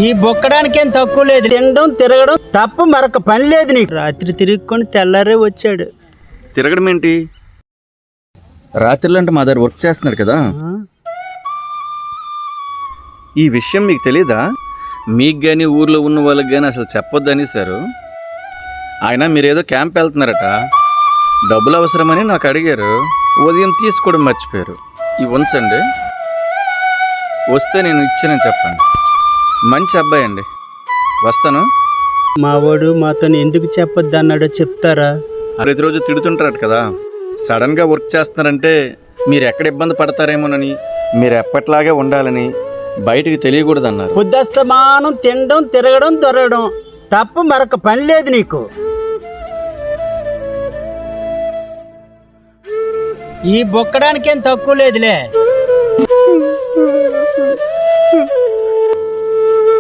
ఈ బొక్కడానికేం తక్కువ లేదు. తినడం తిరగడం తప్ప మరొక పని లేదు నీకు. రాత్రి తిరుగుకొని తెల్లారే వచ్చాడు. తిరగడం ఏంటి? రాత్రిలో అంటే మా దగ్గర వర్క్ చేస్తున్నారు కదా. ఈ విషయం మీకు తెలీదా? మీకు కానీ ఊర్లో ఉన్న వాళ్ళకి కానీ అసలు చెప్పొద్దని సారు. ఆయన మీరేదో క్యాంప్ వెళ్తున్నారట, డబ్బులు అవసరమని నాకు అడిగారు. ఉదయం తీసుకోవడం మర్చిపోయారు. ఇవి ఉంచండి, వస్తే నేను ఇచ్చానని చెప్పండి. మంచి అబ్బాయి అండి, వస్తాను. మావాడు మాతో ఎందుకు చెప్పొద్దు అన్నాడో చెప్తారా? ప్రతిరోజు తిడుతుంటారట కదా. సడన్గా వర్క్ చేస్తున్నారంటే మీరు ఎక్కడ ఇబ్బంది పడతారేమోనని, మీరు ఎప్పట్లాగే ఉండాలని, బయటికి తెలియకూడదు అన్నారు. పొద్దుస్తమానం తినడం తిరగడం దొరకడం తప్ప మరొక పని లేదు నీకు. ఈ బొక్కడానికేం తక్కువ లేదులే.